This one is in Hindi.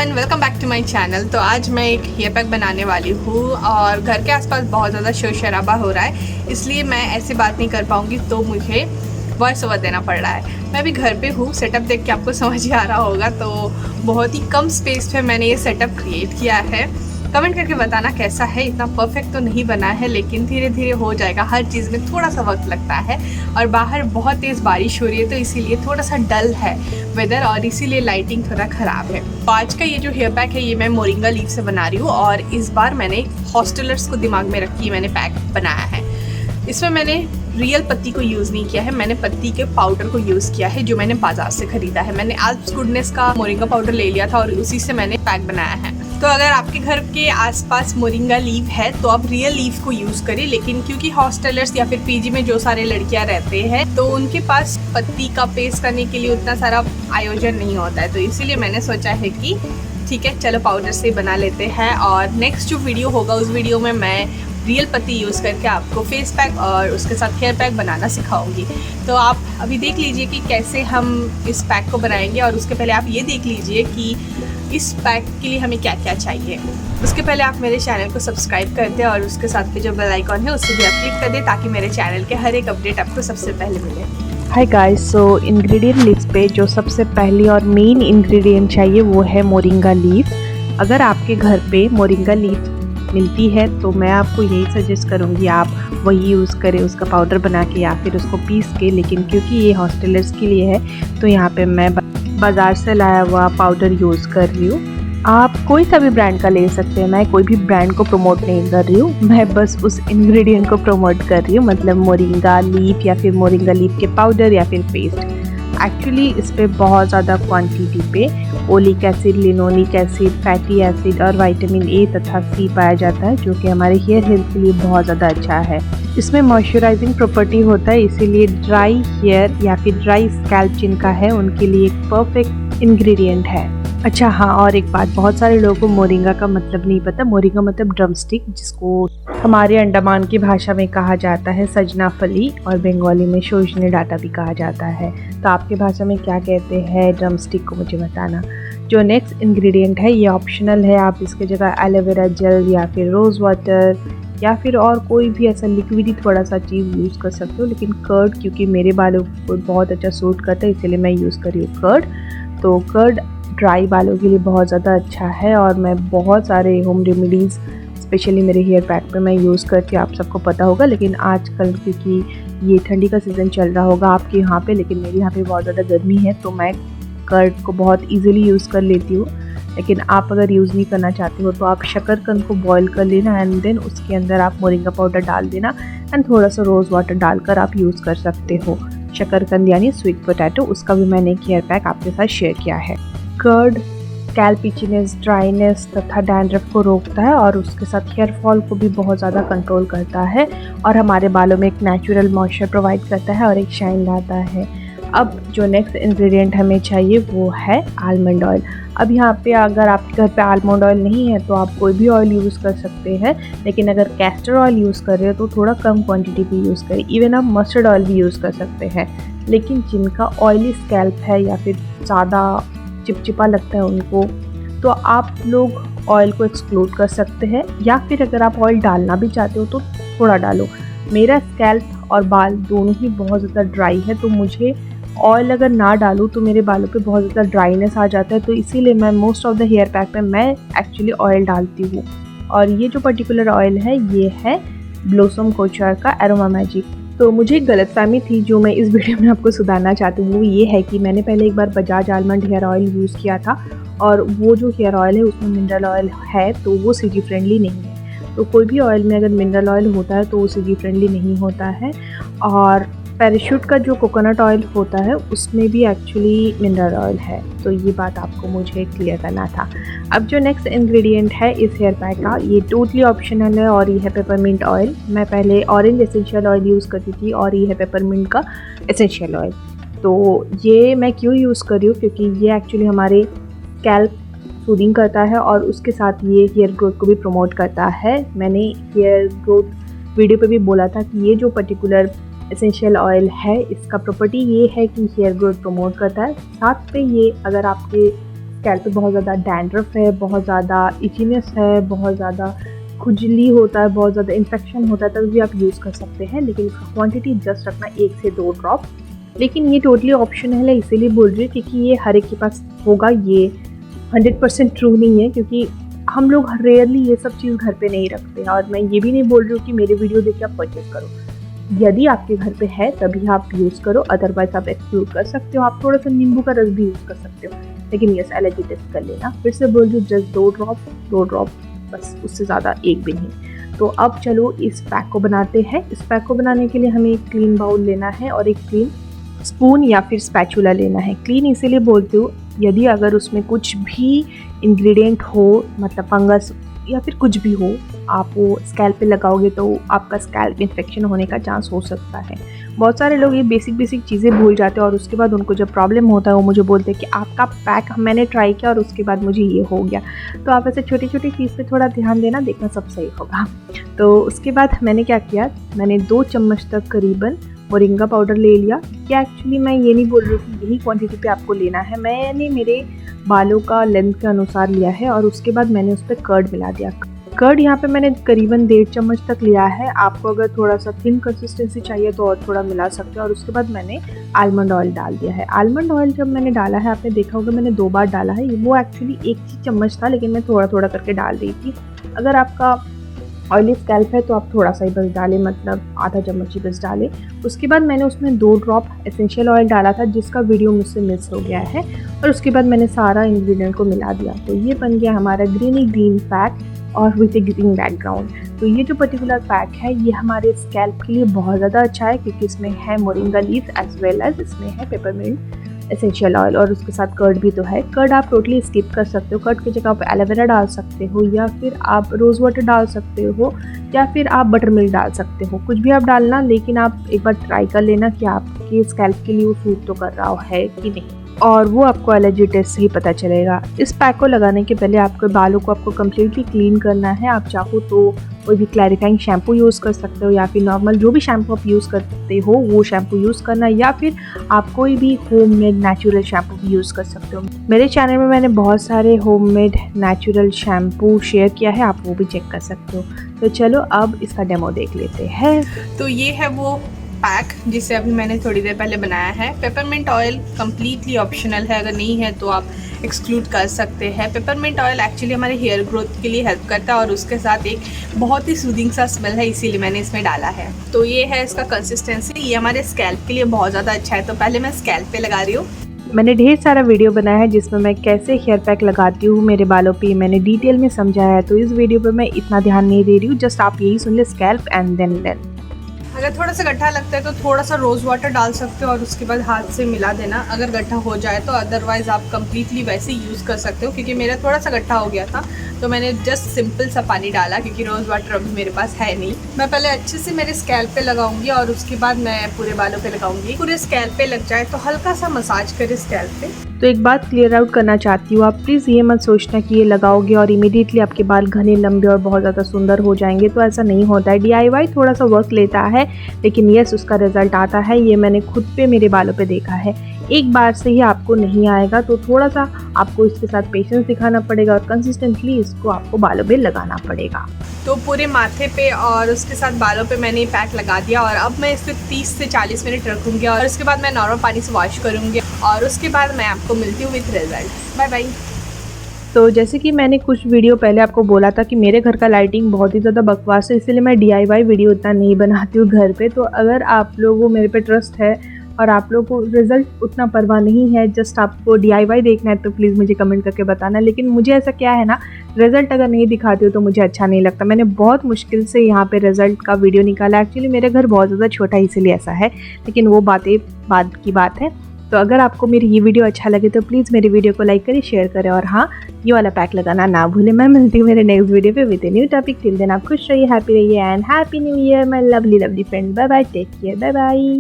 Everyone, welcome back to my channel. तो आज मैं एक हेयर पैक बनाने वाली हूँ और घर के आसपास बहुत ज़्यादा शोर शराबा हो रहा है, इसलिए मैं ऐसी बात नहीं कर पाऊँगी, तो मुझे वॉइस ओवर देना पड़ रहा है। मैं अभी घर पे हूँ, सेटअप देख के आपको समझ ही आ रहा होगा। तो बहुत ही कम स्पेस पे मैंने ये सेटअप क्रिएट किया है। कमेंट करके बताना कैसा है। इतना परफेक्ट तो नहीं बना है, लेकिन धीरे धीरे हो जाएगा। हर चीज़ में थोड़ा सा वक्त लगता है और बाहर बहुत तेज़ बारिश हो रही है, तो इसीलिए थोड़ा सा डल है वेदर और इसीलिए लाइटिंग थोड़ा ख़राब है। तो आज का ये जो हेयर पैक है ये मैं मोरिंगा लीफ से बना रही हूँ और इस बार मैंने हॉस्टलर्स को दिमाग में रखी मैंने पैक बनाया है। इसमें मैंने रियल पत्ती को यूज़ नहीं किया है, मैंने पत्ती के पाउडर को यूज़ किया है जो मैंने बाजार से ख़रीदा है। मैंने आज गुडनेस का मोरिंगा पाउडर ले लिया था और उसी से मैंने पैक बनाया है। तो अगर आपके घर के आसपास मोरिंगा लीफ है तो आप रियल लीफ को यूज़ करें, लेकिन क्योंकि हॉस्टलर्स या फिर पीजी में जो सारे लड़कियां रहते हैं तो उनके पास पत्ती का पेस्ट करने के लिए उतना सारा आयोजन नहीं होता है, तो इसीलिए मैंने सोचा है कि ठीक है चलो पाउडर से बना लेते हैं। और नेक्स्ट जो वीडियो होगा उस वीडियो में मैं रियल पत्ती यूज़ करके आपको फेस पैक और उसके साथ हेयर पैक बनाना सिखाऊंगी। तो आप अभी देख लीजिए कि कैसे हम इस पैक को बनाएंगे, और उसके पहले आप ये देख लीजिए कि इस पैक के लिए हमें क्या क्या चाहिए। उसके पहले आप मेरे चैनल को सब्सक्राइब कर दें और उसके साथ के जो बेल आइकॉन है उससे भी आप क्लिक कर दें ताकि मेरे चैनल के हर एक अपडेट आपको सबसे पहले मिले। हाय गाइस, सो इंग्रेडिएंट लिस्ट पे जो सबसे पहली और मेन इंग्रेडिएंट चाहिए वो है मोरिंगा लीफ। अगर आपके घर पे मोरिंगा लीफ मिलती है तो मैं आपको यही सजेस्ट करूँगी आप वही यूज़ करें, उसका पाउडर बना के या फिर उसको पीस के। लेकिन क्योंकि ये हॉस्टलर्स के लिए है तो यहाँ पे मैं बाज़ार से लाया हुआ पाउडर यूज़ कर रही हूँ। आप कोई सा भी ब्रांड का ले सकते हैं, मैं कोई भी ब्रांड को प्रमोट नहीं कर रही हूँ, मैं बस उस इंग्रेडिएंट को प्रमोट कर रही हूँ, मतलब मोरिंगा लीफ या फिर मोरिंगा लीफ के पाउडर या फिर पेस्ट। एक्चुअली इस पे बहुत ज़्यादा क्वांटिटी पे oleic acid, linoleic acid, fatty acid और विटामिन ए तथा सी पाया जाता है, जो कि हमारे हेयर हेल्थ के लिए बहुत ज़्यादा अच्छा है। इसमें मॉइस्चराइजिंग प्रॉपर्टी होता है, इसीलिए ड्राई हेयर या फिर ड्राई स्कैल्प जिनका है उनके लिए एक परफेक्ट इंग्रेडिएंट है। अच्छा हाँ, और एक बात, बहुत सारे लोगों को मोरिंगा का मतलब नहीं पता। मोरिंगा मतलब ड्रमस्टिक, जिसको हमारे अंडमान की भाषा में कहा जाता है सजना फली और बंगाली में सोजने डाटा भी कहा जाता है। तो आपके भाषा में क्या कहते हैं ड्रमस्टिक को मुझे बताना। जो नेक्स्ट इंग्रेडिएंट है ये ऑप्शनल है, आप इसके जगह एलोवेरा जेल या फिर रोज़ वाटर या फिर और कोई भी ऐसा लिक्विडी थोड़ा सा चीज़ यूज़ कर सकते हो। लेकिन कर्ड, क्योंकि मेरे बालों को बहुत अच्छा सूट करता है इसलिए मैं यूज़ कर रही हूँ कर्ड। तो कर्ड ड्राई बालों के लिए बहुत ज़्यादा अच्छा है और मैं बहुत सारे होम रेमेडीज़ स्पेशली मेरे हेयर पैक पे मैं यूज़ करती हूँ, आप सबको पता होगा। लेकिन आजकल क्योंकि ये ठंडी का सीज़न चल रहा होगा आपके यहाँ पे, लेकिन मेरे यहाँ पे बहुत ज़्यादा गर्मी है तो मैं कर्ड को बहुत इजीली यूज़ कर लेती हूँ। लेकिन आप अगर यूज़ नहीं करना चाहते हो तो आप शकरकंद को बॉईल कर लेना एंड देन उसके अंदर आप मोरिंगा पाउडर डाल देना एंड थोड़ा सा रोज़ वाटर डालकर आप यूज़ कर सकते हो। शकरकंद यानी स्वीट पोटैटो, उसका भी मैंने एक हेयर पैक आपके साथ शेयर किया है। कर्ड स्कैल्प इचीनेस, ड्राइनेस तथा डैंड्रफ को रोकता है और उसके साथ हेयर फॉल को भी बहुत ज़्यादा कंट्रोल करता है और हमारे बालों में एक नेचुरल मॉइस्चर प्रोवाइड करता है और एक शाइन लाता है। अब जो नेक्स्ट इंग्रेडिएंट हमें चाहिए वो है आलमंड ऑयल। अब यहाँ पे अगर आपके घर पे आलमंड ऑयल नहीं है तो आप कोई भी ऑयल यूज़ कर सकते हैं, लेकिन अगर कैस्टर ऑयल यूज़ कर रहे हो तो थोड़ा कम क्वांटिटी पे यूज़ करें। इवन आप मस्टर्ड ऑयल भी यूज़ कर सकते हैं। लेकिन जिनका ऑयली स्कैल्प है या फिर ज़्यादा चिपचिपा लगता है उनको, तो आप लोग ऑयल को एक्सक्लूड कर सकते हैं, या फिर अगर आप ऑयल डालना भी चाहते हो तो थोड़ा डालो। मेरा स्कैल्प और बाल दोनों ही बहुत ज़्यादा ड्राई है, तो मुझे ऑयल अगर ना डालूँ तो मेरे बालों पे बहुत ज़्यादा ड्राइनेस आ जाता है, तो इसीलिए मैं most of the hair pack में मैं एक्चुअली ऑयल डालती हूँ। और ये जो पर्टिकुलर ऑयल है ये है ब्लॉसम कोचार का एरोमा मैजिक। तो मुझे एक गलतफहमी थी जो मैं इस वीडियो में आपको सुधारना चाहती हूँ, वो ये है कि मैंने पहले एक बार Bajaj almond hair oil use किया था और वो जो हेयर ऑयल है उसमें मिनरल ऑयल है, तो वो सीजी फ्रेंडली नहीं है। तो कोई भी ऑयल में अगर मिनरल ऑयल होता है तो वो सीजी फ्रेंडली नहीं होता है। और पैराशूट का जो कोकोनट ऑयल होता है उसमें भी एक्चुअली मिनरल ऑयल है, तो ये बात आपको मुझे क्लियर करना था। अब जो नेक्स्ट इंग्रेडिएंट है इस हेयर पैक का, ये टोटली ऑप्शनल है और ये है पेपरमिंट ऑयल। मैं पहले ऑरेंज एसेंशियल ऑयल यूज़ करती थी और ये है पेपरमिंट का एसेंशियल ऑयल। तो ये मैं क्यों यूज़ कर रही हूँ, क्योंकि ये एक्चुअली हमारे स्कैल्प सूदिंग करता है और उसके साथ ये हेयर ग्रोथ को भी प्रमोट करता है। मैंने हेयर ग्रोथ वीडियो पे भी बोला था कि ये जो पर्टिकुलर एसेंशियल ऑयल है इसका प्रॉपर्टी ये है कि हेयर ग्रोथ प्रमोट करता है। साथ पे ये अगर आपके स्कैल्प पे बहुत ज़्यादा डैंड्रफ है, बहुत ज़्यादा इचीनेस है, बहुत ज़्यादा खुजली होता है, बहुत ज़्यादा इन्फेक्शन होता है, तब भी आप यूज़ कर सकते हैं। लेकिन इसका क्वांटिटी जस्ट रखना 1 से 2 ड्रॉप। लेकिन ये टोटली ऑप्शनल है, इसीलिए बोल रही हूँ क्योंकि ये हर एक के पास होगा, ये 100% ट्रू नहीं है, क्योंकि हम लोग रेयरली ये सब चीज़ घर पे नहीं रखते हैं। और मैं ये भी नहीं बोल रही हूँ कि मेरे वीडियो देख के आप परचेज करो, यदि आपके घर पे है तभी आप यूज़ करो, अदरवाइज आप एक्सक्लूड कर सकते हो। आप थोड़ा सा नींबू का रस भी यूज़ कर सकते हो, लेकिन यस एलर्जी टेस्ट कर लेना। फिर से बोल रही हूँ, जस्ट 2 ड्रॉप बस, उससे ज़्यादा एक भी नहीं। तो अब चलो इस पैक को बनाते हैं। इस पैक को बनाने के लिए हमें एक क्लीन बाउल लेना है और एक क्लीन स्पून या फिर स्पैचुला लेना है। क्लीन इसीलिए बोलती हूँ, यदि अगर उसमें कुछ भी इंग्रेडिएंट हो, मतलब फंगस या फिर कुछ भी हो, आप वो स्कैल्प पे लगाओगे तो आपका स्कैल्प इन्फेक्शन होने का चांस हो सकता है। बहुत सारे लोग ये बेसिक चीज़ें भूल जाते हैं और उसके बाद उनको जब प्रॉब्लम होता है वो मुझे बोलते हैं कि आपका पैक मैंने ट्राई किया और उसके बाद मुझे ये हो गया। तो आप ऐसे छोटी छोटी चीज़ पे थोड़ा ध्यान देना, देखना सब सही होगा। तो उसके बाद मैंने क्या किया, मैंने 2 चम्मच तक करीबन मोरिंगा पाउडर ले लिया। क्या एक्चुअली मैं ये नहीं बोल रही हूँ कि यही क्वांटिटी पे आपको लेना है, मैंने मेरे बालों का लेंथ के अनुसार लिया है। और उसके बाद मैंने उस पर कर्ड मिला दिया। कर्ड यहाँ पे मैंने करीबन 1.5 चम्मच तक लिया है। आपको अगर थोड़ा सा थिन कंसिस्टेंसी चाहिए तो और थोड़ा मिला सकते हो। और उसके बाद मैंने आलमंड ऑयल डाल दिया है। आलमंड ऑयल जब मैंने डाला है, आपने देखा होगा मैंने 2 बार डाला है। वो एक्चुअली 1 चम्मच था, लेकिन मैं थोड़ा थोड़ा करके डाल रही थी। अगर आपका ऑयली स्कैल्प है तो आप थोड़ा सा ही बस डालें, मतलब आधा चम्मच ही बस डालें। उसके बाद मैंने उसमें 2 ड्रॉप एसेंशियल ऑयल डाला था, जिसका वीडियो मुझसे मिस हो गया है। और उसके बाद मैंने सारा इंग्रेडिएंट को मिला दिया। तो ये बन गया हमारा ग्रीन पैक और विथ ए ग्रीन बैकग्राउंड। तो ये जो पर्टिकुलर पैक है ये हमारे स्कैल्प के लिए बहुत ज़्यादा अच्छा है, क्योंकि इसमें है moringa leaf as well as इसमें है पेपरमिंट एसेंशियल ऑयल, और उसके साथ कर्ड भी तो है। कर्ड आप टोटली स्किप कर सकते हो, कर्ड की जगह आप एलोवेरा डाल सकते हो, या फिर आप रोज़ वाटर डाल सकते हो, या फिर आप बटर मिल्क डाल सकते हो, कुछ भी आप डालना। लेकिन आप एक बार ट्राई कर लेना कि आपके स्कैल्प के लिए वो सूट तो कर रहा है कि नहीं, और वो आपको एलर्जी टेस्ट से ही पता चलेगा। इस पैक को लगाने के पहले आपके बालों को आपको कम्प्लीटली क्लीन करना है। आप चाहो तो कोई भी क्लैरिफाइंग शैम्पू यूज़ कर सकते हो, या फिर नॉर्मल जो भी शैम्पू आप यूज़ करते हो वो शैम्पू यूज़ करना, या फिर आप कोई भी होममेड नेचुरल शैम्पू भी यूज़ कर सकते हो। मेरे चैनल में मैंने बहुत सारे होममेड नेचुरल शैम्पू शेयर किया है, आप वो भी चेक कर सकते हो। तो चलो अब इसका डेमो देख लेते हैं। तो ये है वो पैक जिसे अभी मैंने थोड़ी देर पहले बनाया है। पेपरमिंट ऑयल कम्प्लीटली ऑप्शनल है, अगर नहीं है तो आप एक्सक्लूड कर सकते हैं। पेपरमिंट ऑयल एक्चुअली हमारे हेयर ग्रोथ के लिए हेल्प करता है और उसके साथ एक बहुत ही सूदिंग सा स्मेल है, इसीलिए मैंने इसमें डाला है। तो ये है इसका कंसिस्टेंसी, ये हमारे स्कैल्प के लिए बहुत ज़्यादा अच्छा है। तो पहले मैं स्कैल्प पे लगा रही हूँ। मैंने ढेर सारा वीडियो बनाया है जिसमें मैं कैसे हेयर पैक लगाती हूँ मेरे बालों पे, मैंने डिटेल में समझाया है। तो इस वीडियो पे मैं इतना ध्यान नहीं दे रही हूँ, जस्ट आप यही सुन ले, स्कैल्प एंड देन लेंथ। अगर थोड़ा सा गड्ढा लगता है तो थोड़ा सा रोज़ वाटर डाल सकते हो और उसके बाद हाथ से मिला देना अगर गड्ढा हो जाए तो। अदरवाइज़ आप कम्प्लीटली वैसे ही यूज़ कर सकते हो। क्योंकि मेरा थोड़ा सा गड्ढा हो गया था तो मैंने जस्ट सिंपल सा पानी डाला, क्योंकि रोज़ वाटर अभी मेरे पास है नहीं। मैं पहले अच्छे से मेरे स्कैल्प पे लगाऊंगी और उसके बाद मैं पूरे बालों पे लगाऊंगी। पूरे स्कैल्प पे लग जाए तो हल्का सा मसाज करें स्कैल्प पे। तो एक बात क्लियर आउट करना चाहती हूँ, आप प्लीज़ ये मत सोचना कि ये लगाओगे और इमीडिएटली आपके बाल घने लंबे और बहुत ज़्यादा सुंदर हो जाएंगे, तो ऐसा नहीं होता है। DIY थोड़ा सा वर्क लेता है, लेकिन यस उसका रिजल्ट आता है। ये मैंने खुद पे मेरे बालों पे देखा है। एक बार से ही आपको नहीं आएगा, तो थोड़ा सा आपको इसके साथ पेशेंस दिखाना पड़ेगा और कंसिस्टेंटली इसको आपको बालों पे लगाना पड़ेगा। तो पूरे माथे पे और उसके साथ बालों पे मैंने पैक लगा दिया और अब मैं इसे 30 से 40 मिनट रखूँगी और उसके बाद मैं नॉर्मल पानी से वॉश करूँगी और उसके बाद मैं आपको मिलती हूँ विथ रिजल्ट। Bye bye. तो जैसे कि मैंने कुछ वीडियो पहले आपको बोला था कि मेरे घर का लाइटिंग बहुत ही ज़्यादा बकवास है, इसलिए मैं DIY वीडियो इतना नहीं बनाती हूँ घर पे। तो अगर आप लोगों को मेरे पे ट्रस्ट है और आप लोगों को रिज़ल्ट उतना परवाह नहीं है, जस्ट आपको DIY देखना है, तो प्लीज़ मुझे कमेंट करके बताना। लेकिन मुझे ऐसा क्या है ना, रिज़ल्ट अगर नहीं दिखाती हो तो मुझे अच्छा नहीं लगता। मैंने बहुत मुश्किल से यहाँ पे रिज़ल्ट का वीडियो निकाला। एक्चुअली मेरे घर बहुत ज़्यादा छोटा है इसीलिए ऐसा है, लेकिन वो बातें बाद की बात है। तो अगर आपको मेरी ये वीडियो अच्छा लगे तो प्लीज़ मेरी वीडियो को लाइक करें, शेयर करें और हाँ, ये वाला पैक लगाना ना भूलें। मैं मिलती हूँ मेरे नेक्स्ट वीडियो पे with a new topic. Till then आप खुश रहिए, हैप्पी रहिए and happy new year my lovely friend. Bye bye, take care, bye bye.